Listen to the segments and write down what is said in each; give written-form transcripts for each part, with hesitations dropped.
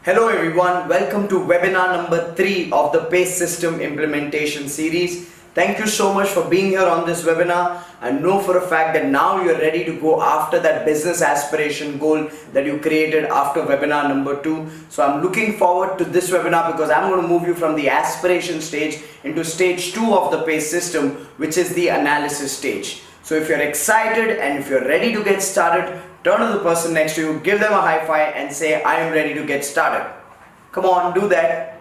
Hello everyone, welcome to webinar number 3 of the PACE system implementation series. Thank you so much for being here on this webinar. I know for a fact that now you're ready to go after that business aspiration goal that you created after webinar number 2. So I'm looking forward to this webinar because I'm going to move you from the aspiration stage into stage 2 of the PACE system, which is the analysis stage. So if you're excited and if you're ready to get started, turn to the person next to you, give them a high five and say, I am ready to get started. Come on, do that.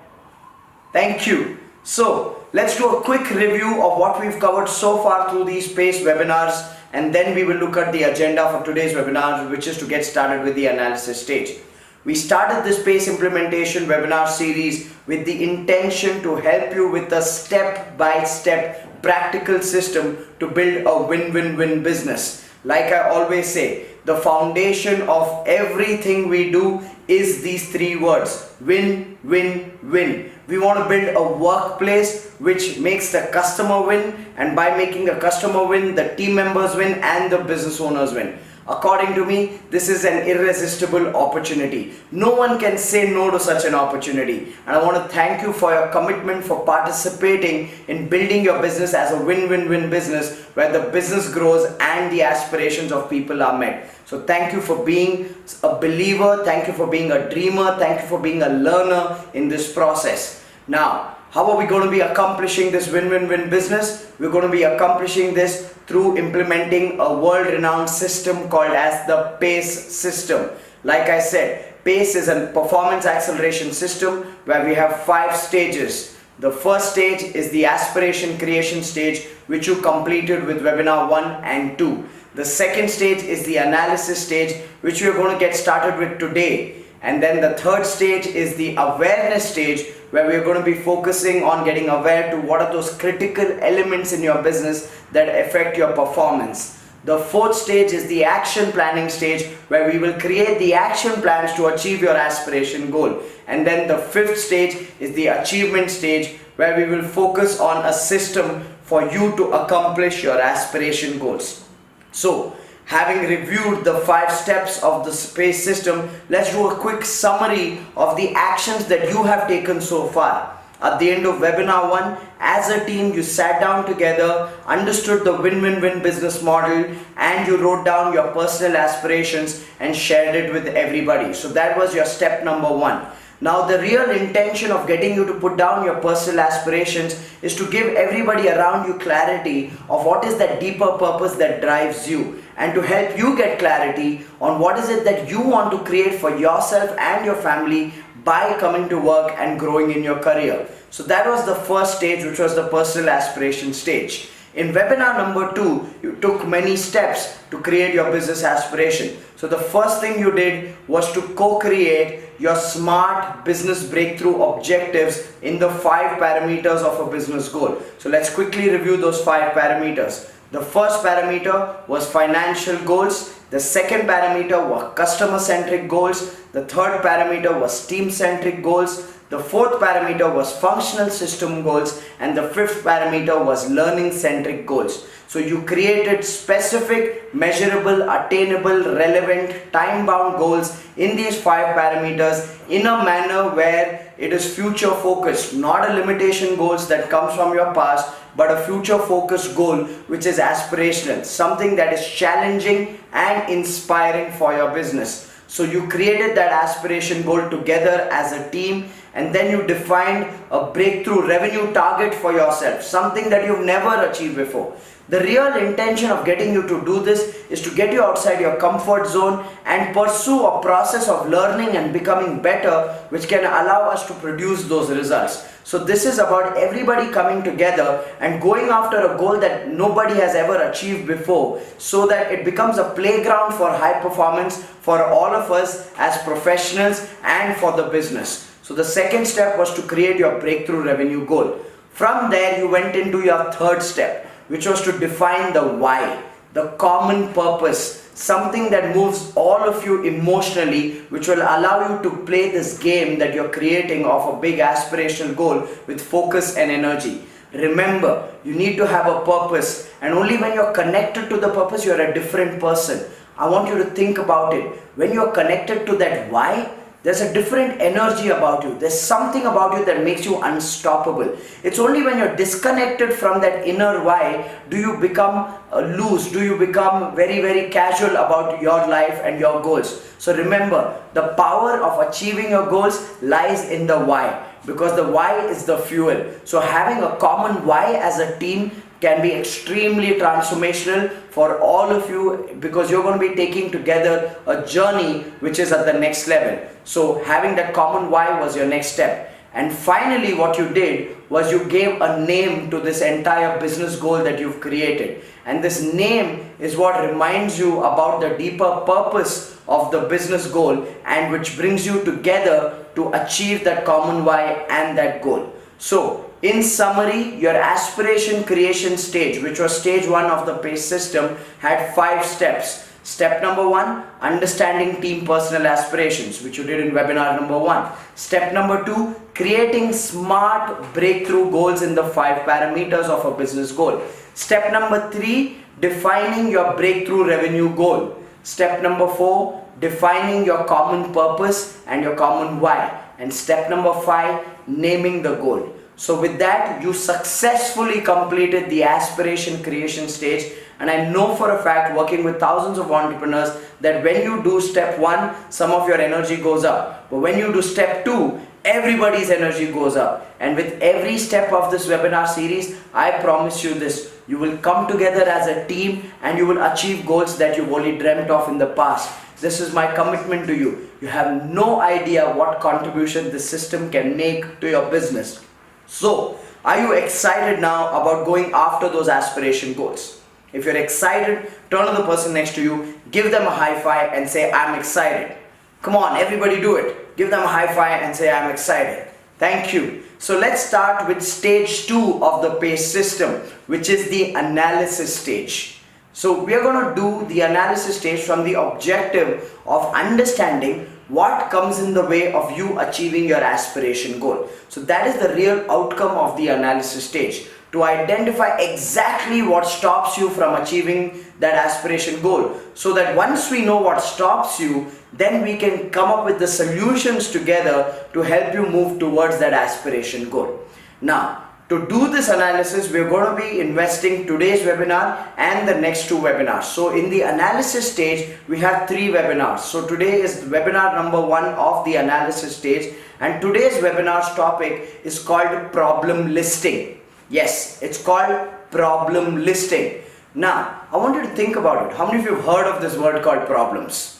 Thank you. So let's do a quick review of what we've covered so far through these PACE webinars, and then we will look at the agenda for today's webinar, which is to get started with the analysis stage. We started this PACE implementation webinar series with the intention to help you with a step-by-step practical system to build a win-win-win business. Like I always say, the foundation of everything we do is these 3 words: win, win, win. We want to build a workplace which makes the customer win, and by making the customer win, the team members win and the business owners win. According to me, this is an irresistible opportunity. No one can say no to such an opportunity. And I want to thank you for your commitment, for participating in building your business as a win-win-win business where the business grows and the aspirations of people are met. So thank you for being a believer, thank you for being a dreamer, thank you for being a learner in this process. Now, how are we going to be accomplishing this win-win-win business? We're going to be accomplishing this through implementing a world-renowned system called as the PACE system. Like I said, PACE is a performance acceleration system where we have 5 stages. The first stage is the aspiration creation stage, which you completed with webinar 1 and 2. The second stage is the analysis stage, which we are going to get started with today. And then the third stage is the awareness stage, where we are going to be focusing on getting aware to what are those critical elements in your business that affect your performance. The fourth stage is the action planning stage, where we will create the action plans to achieve your aspiration goal. And then the fifth stage is the achievement stage, where we will focus on a system for you to accomplish your aspiration goals. So, having reviewed the 5 steps of the PACE system, let's do a quick summary of the actions that you have taken so far. At the end of webinar 1, as a team, you sat down together, understood the win-win-win business model, and you wrote down your personal aspirations and shared it with everybody. So that was your step number 1. Now the real intention of getting you to put down your personal aspirations is to give everybody around you clarity of what is that deeper purpose that drives you, and to help you get clarity on what is it that you want to create for yourself and your family by coming to work and growing in your career. So that was the first stage, which was the personal aspiration stage. In webinar number 2, you took many steps to create your business aspiration. So the first thing you did was to co-create your SMART business breakthrough objectives in the 5 parameters of a business goal. So let's quickly review those 5 parameters. The first parameter was financial goals. The second parameter were customer-centric goals. The third parameter was team-centric goals. The fourth parameter was functional system goals, and the fifth parameter was learning-centric goals. So you created specific, measurable, attainable, relevant, time-bound goals in these 5 parameters in a manner where it is future-focused, not a limitation goals that comes from your past, but a future-focused goal which is aspirational, something that is challenging and inspiring for your business. So you created that aspiration goal together as a team, and then you defined a breakthrough revenue target for yourself, something that you've never achieved before. The real intention of getting you to do this is to get you outside your comfort zone and pursue a process of learning and becoming better, which can allow us to produce those results. So this is about everybody coming together and going after a goal that nobody has ever achieved before, so that it becomes a playground for high performance for all of us as professionals and for the business. So the second step was to create your breakthrough revenue goal. From there, you went into your third step, which was to define the why, the common purpose, something that moves all of you emotionally, which will allow you to play this game that you're creating of a big aspirational goal with focus and energy. Remember, you need to have a purpose, and only when you're connected to the purpose, you're a different person. I want you to think about it. When you're connected to that why, There's a different energy about you. There's something about you that makes you unstoppable. It's only when you're disconnected from that inner why do you become loose, do you become very, very casual about your life and your goals. So remember, the power of achieving your goals lies in the why, because the why is the fuel. So having a common why as a team can be extremely transformational for all of you, because you're going to be taking together a journey which is at the next level. So having that common why was your next step. And finally, what you did was you gave a name to this entire business goal that you've created. And this name is what reminds you about the deeper purpose of the business goal, and which brings you together to achieve that common why and that goal. So in summary, your aspiration creation stage, which was stage 1 of the PACE system, had 5 steps. Step number 1, understanding team personal aspirations, which you did in webinar number 1. Step number 2, creating smart breakthrough goals in the 5 parameters of a business goal. Step number 3, defining your breakthrough revenue goal. Step number 4, defining your common purpose and your common why. And step number 5, naming the goal. So with that, you successfully completed the aspiration creation stage. And I know for a fact, working with thousands of entrepreneurs, that when you do step 1, some of your energy goes up. But when you do step 2, everybody's energy goes up. And with every step of this webinar series, I promise you this: you will come together as a team and you will achieve goals that you've only dreamt of in the past. This is my commitment to you. You have no idea what contribution this system can make to your business. So, are you excited now about going after those aspiration goals? If you're excited, turn to the person next to you, give them a high five and say, I'm excited. Come on, everybody do it. Give them a high five and say, I'm excited. Thank you. So let's start with stage 2 of the PACE system, which is the analysis stage. So we are going to do the analysis stage from the objective of understanding what comes in the way of you achieving your aspiration goal. So that is the real outcome of the analysis stage, to identify exactly what stops you from achieving that aspiration goal, so that once we know what stops you, then we can come up with the solutions together to help you move towards that aspiration goal. Now, to do this analysis, we're going to be investing today's webinar and the next 2 webinars. So in the analysis stage, we have 3 webinars. So today is webinar number 1 of the analysis stage, and today's webinar's topic is called problem listing. Yes, it's called problem listing. Now, I want you to think about it. How many of you have heard of this word called problems?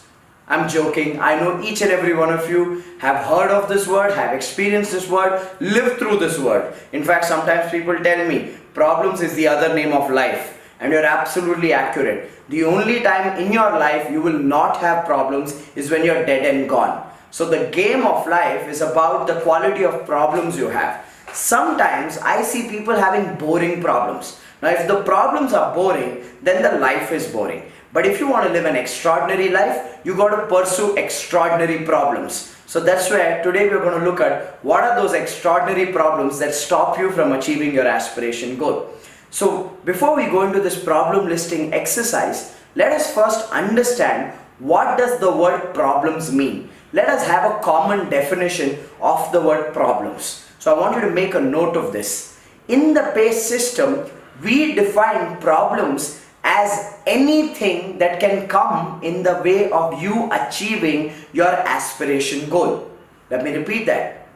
I'm joking. I know each and every one of you have heard of this word, have experienced this word, lived through this word. In fact, sometimes people tell me problems is the other name of life, and you're absolutely accurate. The only time in your life you will not have problems is when you're dead and gone. So the game of life is about the quality of problems you have. Sometimes I see people having boring problems. Now, if the problems are boring, then the life is boring. But if you want to live an extraordinary life, you got to pursue extraordinary problems. So that's where today we're going to look at what are those extraordinary problems that stop you from achieving your aspiration goal. So before we go into this problem listing exercise, let us first understand what does the word problems mean. Let us have a common definition of the word problems. So I want you to make a note of this. In the PACE system, we define problems as anything that can come in the way of you achieving your aspiration goal. Let me repeat that.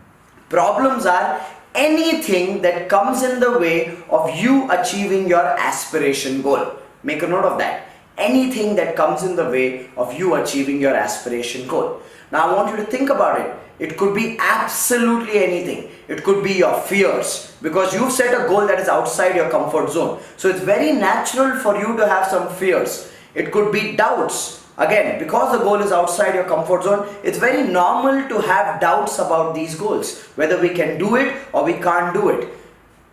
Problems are anything that comes in the way of you achieving your aspiration goal. Make a note of that. Anything that comes in the way of you achieving your aspiration goal. Now I want you to think about it. It could be absolutely anything. It could be your fears, because you've set a goal that is outside your comfort zone. So it's very natural for you to have some fears. It could be doubts. Again, because the goal is outside your comfort zone, it's very normal to have doubts about these goals, whether we can do it or we can't do it.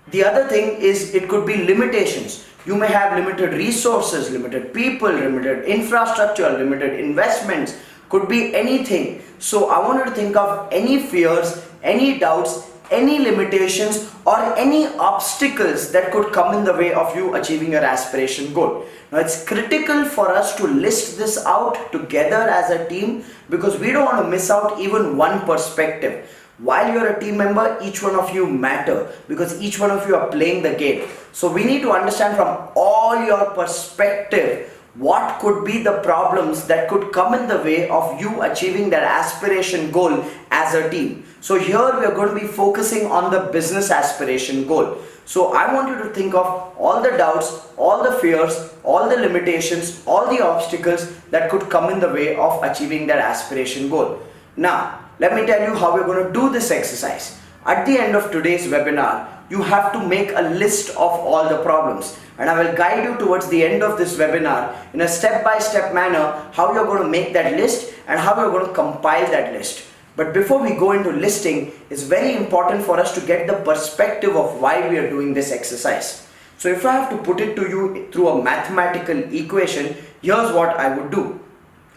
The other thing is it could be limitations. You may have limited resources, limited people, limited infrastructure, limited investments. Could be anything. So I want you to think of any fears, any doubts, any limitations or any obstacles that could come in the way of you achieving your aspiration goal. Now it's critical for us to list this out together as a team, because we don't want to miss out even one perspective. While you're a team member, each one of you matter, because each one of you are playing the game. So we need to understand from all your perspective what could be the problems that could come in the way of you achieving that aspiration goal as a team. So here we are going to be focusing on the business aspiration goal. So I want you to think of all the doubts, all the fears, all the limitations, all the obstacles that could come in the way of achieving that aspiration goal. Now, let me tell you how we're going to do this exercise. At the end of today's webinar, you have to make a list of all the problems, and I will guide you towards the end of this webinar in a step-by-step manner how you're going to make that list and how you're going to compile that list. But before we go into listing, it's very important for us to get the perspective of why we are doing this exercise. So if I have to put it to you through a mathematical equation, here's what I would do.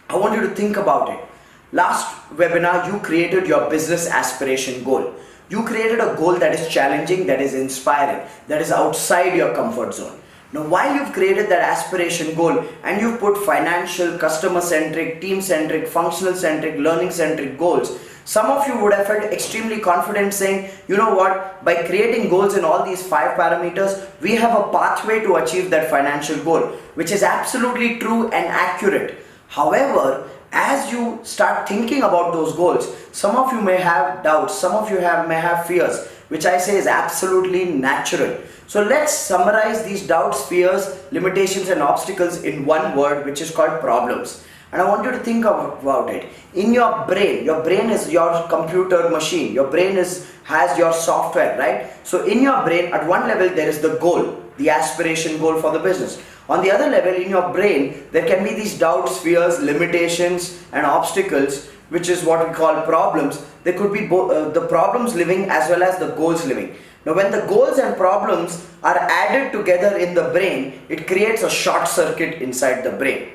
I want you to think about it. Last webinar, you created your business aspiration goal. You created a goal that is challenging, that is inspiring, that is outside your comfort zone. Now, while you've created that aspiration goal and you've put financial, customer-centric, team-centric, functional-centric, learning-centric goals, some of you would have felt extremely confident saying, you know what, by creating goals in all these 5 parameters, we have a pathway to achieve that financial goal, which is absolutely true and accurate. However, as you start thinking about those goals, some of you may have doubts, some of you may have fears, which I say is absolutely natural. So let's summarize these doubts, fears, limitations and obstacles in one word, which is called problems. And I want you to think about it. In your brain is your computer machine. Your brain has your software, right? So in your brain, at one level, there is the goal, the aspiration goal for the business. On the other level, in your brain, there can be these doubts, fears, limitations and obstacles, which is what we call problems. There could be the problems living as well as the goals living. Now, when the goals and problems are added together in the brain, it creates a short circuit inside the brain.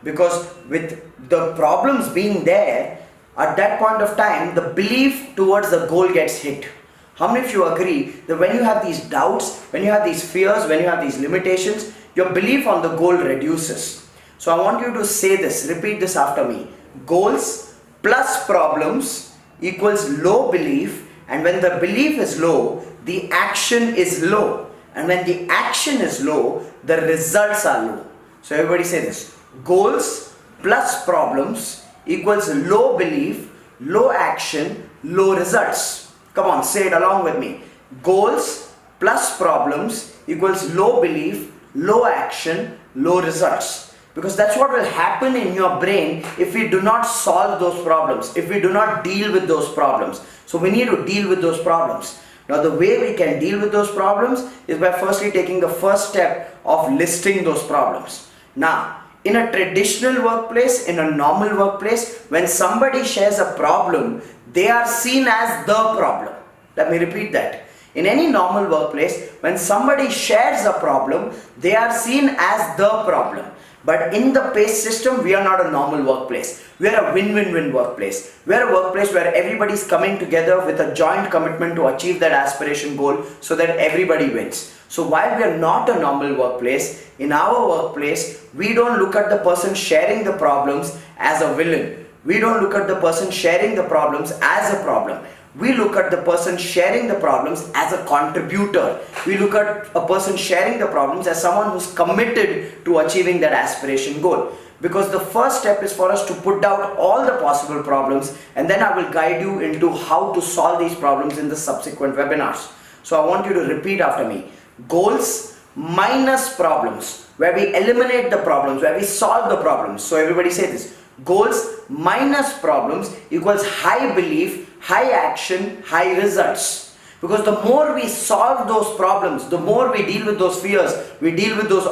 Because with the problems being there, at that point of time, the belief towards the goal gets hit. How many of you agree that when you have these doubts, when you have these fears, when you have these limitations, your belief on the goal reduces? So I want you to say this, repeat this after me. Goals plus problems equals low belief, and when the belief is low, the action is low. And when the action is low, the results are low. So everybody say this. Goals plus problems equals low belief, low action, low results. Come on, say it along with me. Goals plus problems equals low belief, low action, low results. Because that's what will happen in your brain if we do not solve those problems, if we do not deal with those problems. So we need to deal with those problems. Now the way we can deal with those problems is by firstly taking the first step of listing those problems. Now, in a traditional workplace, in a normal workplace, when somebody shares a problem, they are seen as the problem. Let me repeat that. In any normal workplace, when somebody shares a problem, they are seen as the problem. But in the PACE system, we are not a normal workplace. We are a win-win-win workplace. We are a workplace where everybody is coming together with a joint commitment to achieve that aspiration goal so that everybody wins. So while we are not a normal workplace, in our workplace, we don't look at the person sharing the problems as a villain. We don't look at the person sharing the problems as a problem. We look at the person sharing the problems as a contributor. We look at a person sharing the problems as someone who's committed to achieving that aspiration goal. Because the first step is for us to put down all the possible problems, and then I will guide you into how to solve these problems in the subsequent webinars. So I want you to repeat after me. Goals minus problems, where we eliminate the problems, where we solve the problems. So everybody say this. Goals minus problems equals high belief, high action, high results. Because the more we solve those problems, the more we deal with those fears, we deal with those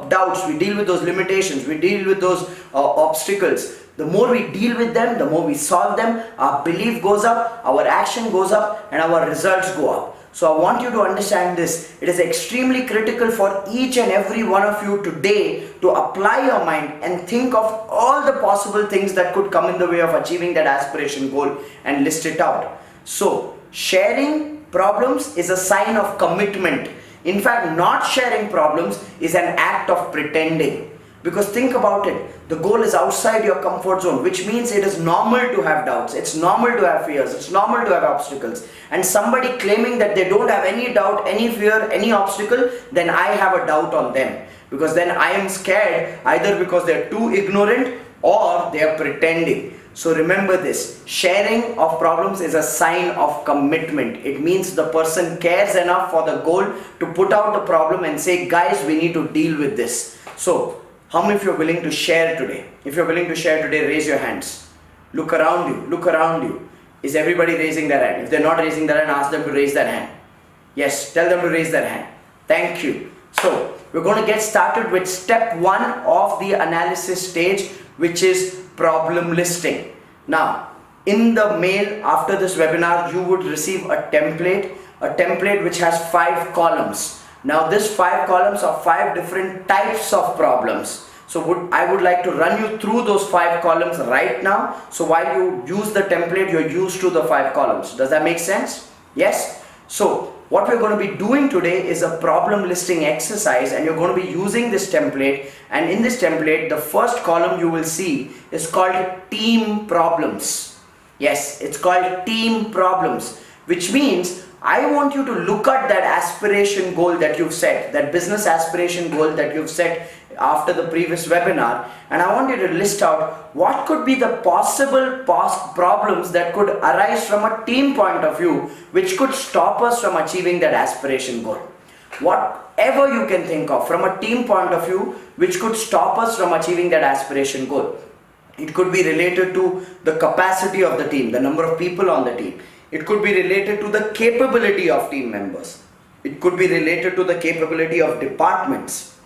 doubts, we deal with those limitations, we deal with those obstacles. The more we deal with them, the more we solve them, our belief goes up, our action goes up, and our results go up. So I want you to understand this. It is extremely critical for each and every one of you today to apply your mind and think of all the possible things that could come in the way of achieving that aspiration goal and list it out. So sharing problems is a sign of commitment. In fact, not sharing problems is an act of pretending. Because think about it, the goal is outside your comfort zone, which means it is normal to have doubts, it's normal to have fears, it's normal to have obstacles. And somebody claiming that they don't have any doubt, any fear, any obstacle, then I have a doubt on them. Because then I am scared either because they are too ignorant or they are pretending. So remember this, sharing of problems is a sign of commitment. It means the person cares enough for the goal to put out the problem and say, guys, we need to deal with this. So, how many of you are willing to share today? If you're willing to share today, raise your hands. Look around you, look around you. Is everybody raising their hand? If they're not raising their hand, ask them to raise their hand. Yes, tell them to raise their hand. Thank you. So, we're going to get started with step 1 of the analysis stage, which is problem listing. Now, in the mail after this webinar, you would receive a template which has 5 columns. Now, these 5 columns are 5 different types of problems. So I would like to run you through those 5 columns right now. So while you use the template, you're used to the 5 columns. Does that make sense? Yes? So what we're going to be doing today is a problem listing exercise, and you're going to be using this template. And in this template, the first column you will see is called team problems. Yes, it's called team problems, which means I want you to look at that aspiration goal that you've set, that business aspiration goal that you've set after the previous webinar, and I want you to list out what could be the possible problems that could arise from a team point of view, which could stop us from achieving that aspiration goal. Whatever you can think of from a team point of view, which could stop us from achieving that aspiration goal. It could be related to the capacity of the team, the number of people on the team. It could be related to the capability of team members. It could be related to the capability of departments.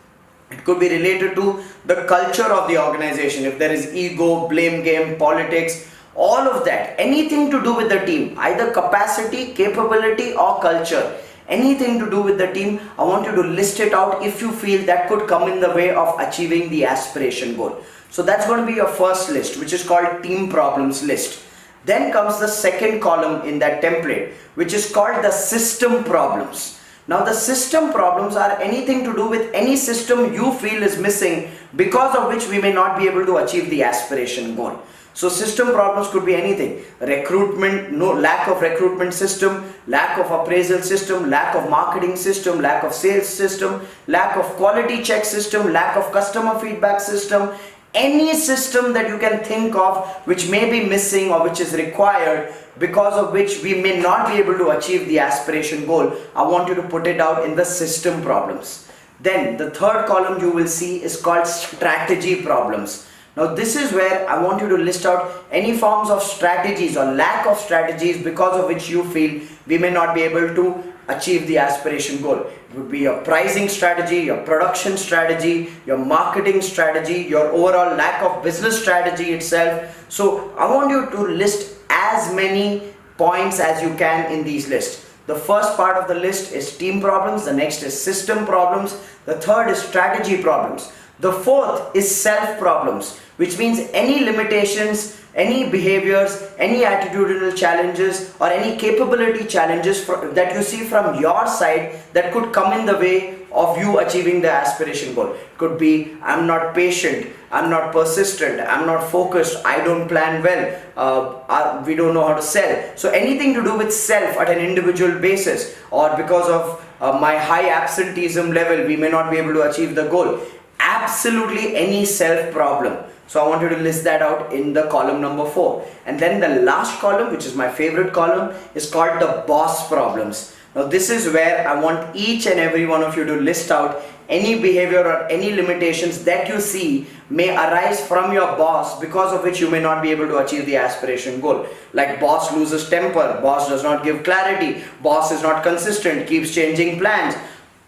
It could be related to the culture of the organization. If there is ego, blame game, politics, all of that, anything to do with the team, either capacity, capability or culture, anything to do with the team, I want you to list it out if you feel that could come in the way of achieving the aspiration goal. So that's going to be your first list, which is called team problems list. Then comes the second column in that template, which is called the system problems. Now the system problems are anything to do with any system you feel is missing, because of which we may not be able to achieve the aspiration goal. So system problems could be anything: recruitment, lack of recruitment system, lack of appraisal system, lack of marketing system, lack of sales system, lack of quality check system, lack of customer feedback system. Any system that you can think of which may be missing or which is required, because of which we may not be able to achieve the aspiration goal, I want you to put it out in the system problems. Then the third column you will see is called strategy problems. Now this is where I want you to list out any forms of strategies or lack of strategies because of which you feel we may not be able to achieve the aspiration goal. It would be your pricing strategy, your production strategy, your marketing strategy, your overall lack of business strategy itself. So I want you to list as many points as you can in these lists. The first part of the list is team problems, the next is system problems, the third is strategy problems. The fourth is self problems, which means any limitations, any behaviors, any attitudinal challenges or any capability challenges that you see from your side that could come in the way of you achieving the aspiration goal. It could be, I'm not patient, I'm not persistent, I'm not focused, I don't plan well, we don't know how to sell. So anything to do with self at an individual basis, or because of my high absenteeism level, we may not be able to achieve the goal. Absolutely any self problem. So I want you to list that out in the column number 4. And then the last column, which is my favorite column, is called the boss problems. Now this is where I want each and every one of you to list out any behavior or any limitations that you see may arise from your boss, because of which you may not be able to achieve the aspiration goal. Like boss loses temper, boss does not give clarity, boss is not consistent, keeps changing plans.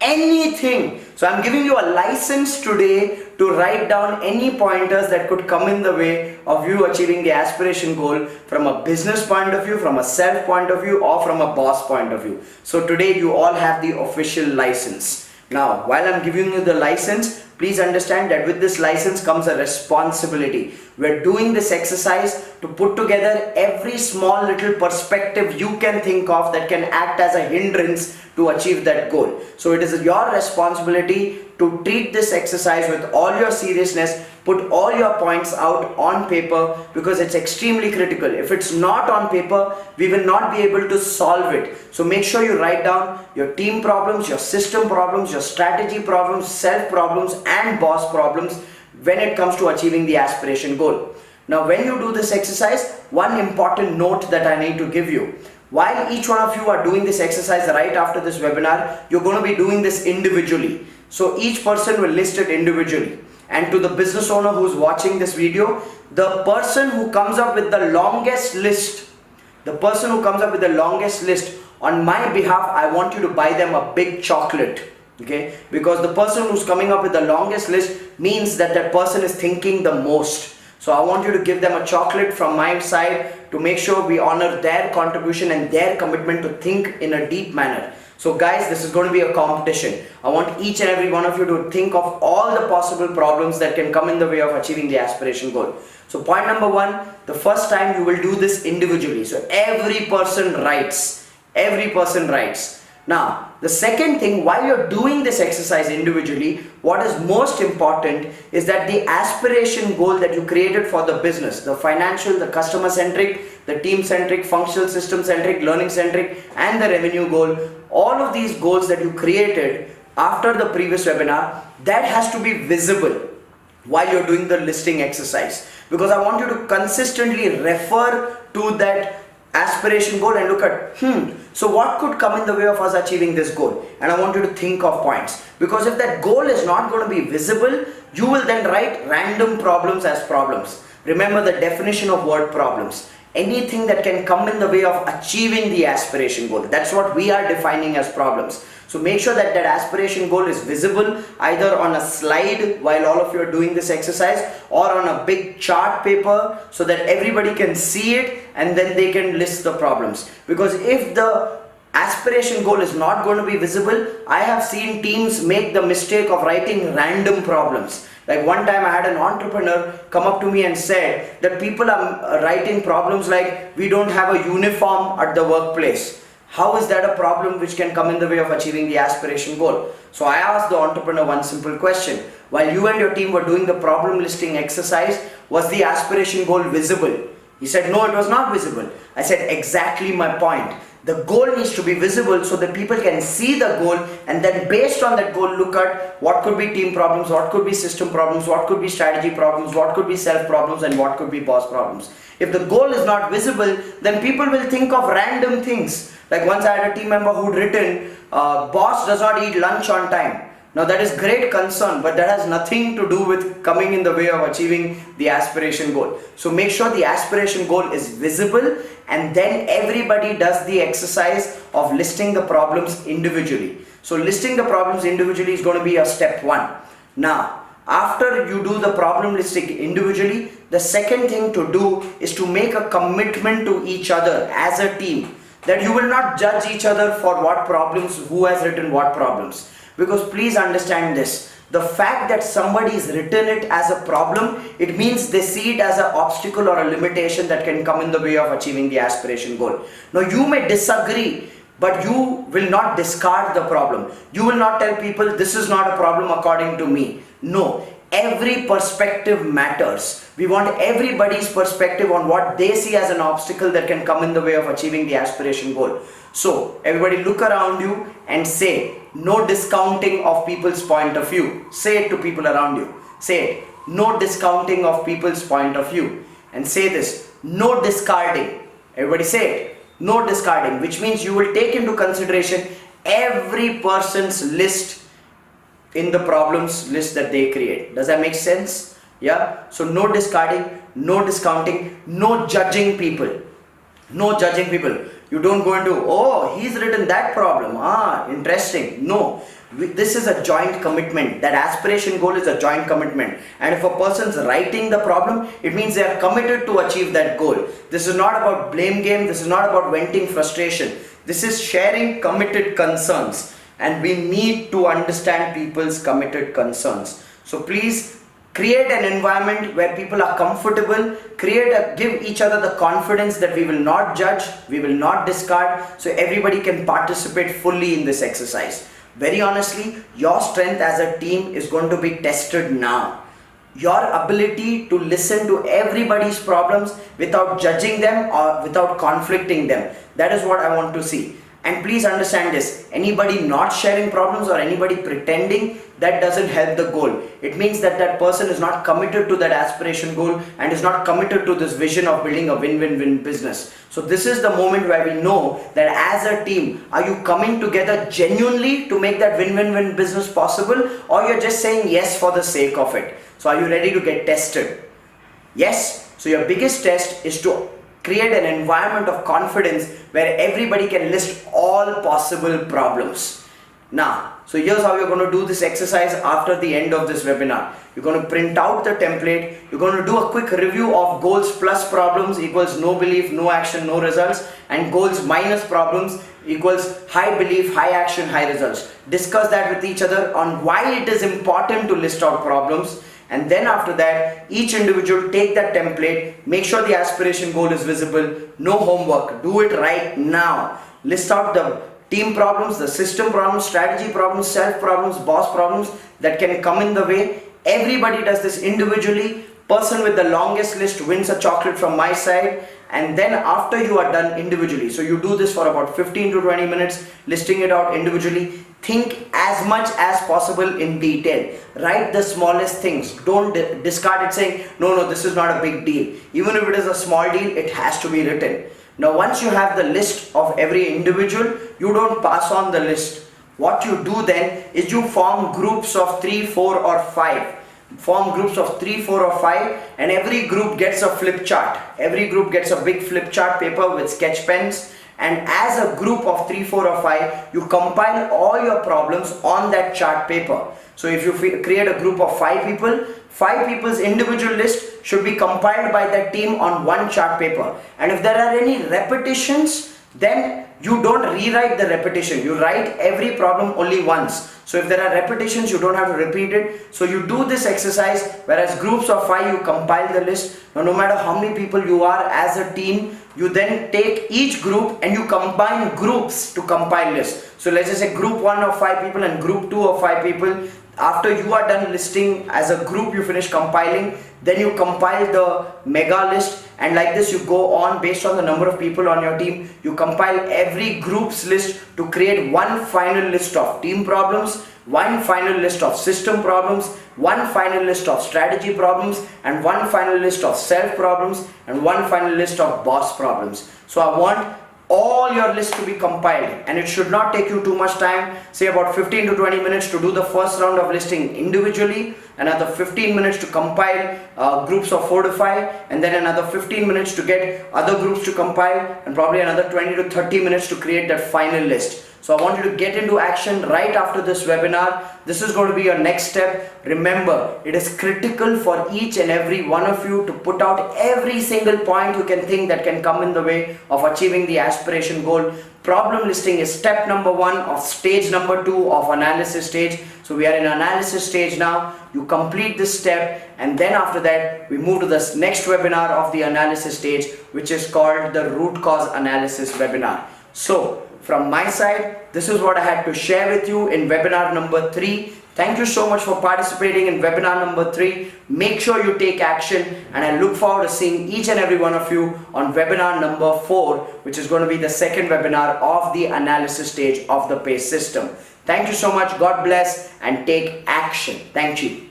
Anything. So I'm giving you a license today to write down any pointers that could come in the way of you achieving the aspiration goal from a business point of view, from a self point of view, or from a boss point of view. So today you all have the official license. Now, while I'm giving you the license, please understand that with this license comes a responsibility. We're doing this exercise to put together every small little perspective you can think of that can act as a hindrance to achieve that goal. So it is your responsibility to treat this exercise with all your seriousness, put all your points out on paper, because it's extremely critical. If it's not on paper, we will not be able to solve it. So make sure you write down your team problems, your system problems, your strategy problems, self problems and boss problems when it comes to achieving the aspiration goal. Now when you do this exercise, one important note that I need to give you. While each one of you are doing this exercise right after this webinar, you're going to be doing this individually. So each person will list it individually. And to the business owner who's watching this video, the person who comes up with the longest list, on my behalf, I want you to buy them a big chocolate. Okay? Because the person who's coming up with the longest list means that that person is thinking the most. So I want you to give them a chocolate from my side to make sure we honor their contribution and their commitment to think in a deep manner. So guys, this is going to be a competition. I want each and every one of you to think of all the possible problems that can come in the way of achieving the aspiration goal. So point number one, the first time you will do this individually. So every person writes. Now, the second thing, while you're doing this exercise individually, what is most important is that the aspiration goal that you created for the business, the financial, the customer centric, the team centric, functional system centric, learning centric, and the revenue goal, all of these goals that you created after the previous webinar, that has to be visible while you're doing the listing exercise. Because I want you to consistently refer to that aspiration goal and look at, so what could come in the way of us achieving this goal? And I want you to think of points. Because if that goal is not going to be visible, you will then write random problems as problems. Remember the definition of word problems. Anything that can come in the way of achieving the aspiration goal. That's what we are defining as problems. So make sure that that aspiration goal is visible either on a slide while all of you are doing this exercise, or on a big chart paper so that everybody can see it and then they can list the problems. Because if the aspiration goal is not going to be visible, I have seen teams make the mistake of writing random problems. Like one time I had an entrepreneur come up to me and said that people are writing problems like, we don't have a uniform at the workplace. How is that a problem which can come in the way of achieving the aspiration goal? So I asked the entrepreneur one simple question. While you and your team were doing the problem listing exercise, was the aspiration goal visible? He said, no, it was not visible. I said, exactly my point. The goal needs to be visible so that people can see the goal, and then based on that goal look at what could be team problems, what could be system problems, what could be strategy problems, what could be self problems, and what could be boss problems. If the goal is not visible, then people will think of random things. Like once I had a team member who'd written, boss does not eat lunch on time. Now that is great concern, but that has nothing to do with coming in the way of achieving the aspiration goal. So make sure the aspiration goal is visible, and then everybody does the exercise of listing the problems individually. So listing the problems individually is going to be a step one. Now, after you do the problem listing individually, the second thing to do is to make a commitment to each other as a team, that you will not judge each other for what problems, who has written what problems. Because please understand this, the fact that somebody has written it as a problem, it means they see it as an obstacle or a limitation that can come in the way of achieving the aspiration goal. Now you may disagree, but you will not discard the problem. You will not tell people this is not a problem according to me. No, every perspective matters. We want everybody's perspective on what they see as an obstacle that can come in the way of achieving the aspiration goal. So everybody look around you and say, no discounting of people's point of view. Say it to people around you. Say it, no discounting of people's point of view. And say this, no discarding. Everybody say it, no discarding, which means you will take into consideration every person's list in the problems list that they create. Does that make sense? Yeah. So no discarding, no discounting, no judging people. No judging people. You don't go into, oh, he's written that problem. Ah, interesting. No. This is a joint commitment. That aspiration goal is a joint commitment. And if a person's writing the problem, it means they are committed to achieve that goal. This is not about blame game. This is not about venting frustration. This is sharing committed concerns. And we need to understand people's committed concerns. So please create an environment where people are comfortable, give each other the confidence that we will not judge, we will not discard, so everybody can participate fully in this exercise. Very honestly, your strength as a team is going to be tested now. Your ability to listen to everybody's problems without judging them or without conflicting them. That is what I want to see. And please understand this, anybody not sharing problems or anybody pretending, that doesn't help the goal. It means that that person is not committed to that aspiration goal and is not committed to this vision of building a win-win-win business. So this is the moment where we know that as a team, are you coming together genuinely to make that win-win-win business possible, or you're just saying yes for the sake of it? So are you ready to get tested? Yes. So your biggest test is to create an environment of confidence where everybody can list all possible problems. Now, so here's how you're going to do this exercise after the end of this webinar. You're going to print out the template. You're going to do a quick review of goals plus problems equals no belief, no action, no results, and goals minus problems equals high belief, high action, high results. Discuss that with each other on why it is important to list out problems. And then after that, each individual take that template, make sure the aspiration goal is visible, no homework, do it right now. List out the team problems, the system problems, strategy problems, self problems, boss problems that can come in the way. Everybody does this individually. Person with the longest list wins a chocolate from my side. And then after you are done individually, so you do this for about 15 to 20 minutes, listing it out individually. Think as much as possible in detail. Write the smallest things. Don't discard it saying, no, this is not a big deal. Even if it is a small deal, it has to be written. Now, once you have the list of every individual, you don't pass on the list. What you do then is you form groups of 3, 4 or 5. Form groups of 3, 4 or 5, and every group gets a flip chart. Every group gets a big flip chart paper with sketch pens. And as a group of 3, 4 or 5, you compile all your problems on that chart paper. So if you create a group of 5 people, 5 people's individual list should be compiled by that team on one chart paper. And if there are any repetitions, then you don't rewrite the repetition. You write every problem only once. So if there are repetitions, you don't have to repeat it. So you do this exercise, whereas groups of 5, you compile the list. Now, no matter how many people you are as a team, you then take each group and you combine groups to compile lists. So let's just say group 1 of 5 people and group 2 of 5 people. After you are done listing as a group, you finish compiling, then you compile the mega list, and like this you go on based on the number of people on your team. You compile every group's list to create one final list of team problems, one final list of system problems, one final list of strategy problems, and one final list of self problems, and one final list of boss problems. So I want all your list to be compiled, and it should not take you too much time, say about 15 to 20 minutes to do the first round of listing individually, another 15 minutes to compile groups of 4 to 5, and then another 15 minutes to get other groups to compile, and probably another 20 to 30 minutes to create that final list. So I want you to get into action right after this webinar. This is going to be your next step. Remember, it is critical for each and every one of you to put out every single point you can think that can come in the way of achieving the aspiration goal. Problem listing is step number 1 of stage number 2 of analysis stage. So we are in analysis stage now. You complete this step, and then after that we move to this next webinar of the analysis stage, which is called the root cause analysis webinar. So from my side, this is what I had to share with you in webinar number 3. Thank you so much for participating in webinar number 3. Make sure you take action, and I look forward to seeing each and every one of you on webinar number 4, which is going to be the second webinar of the analysis stage of the PACE system. Thank you so much. God bless, and take action. Thank you.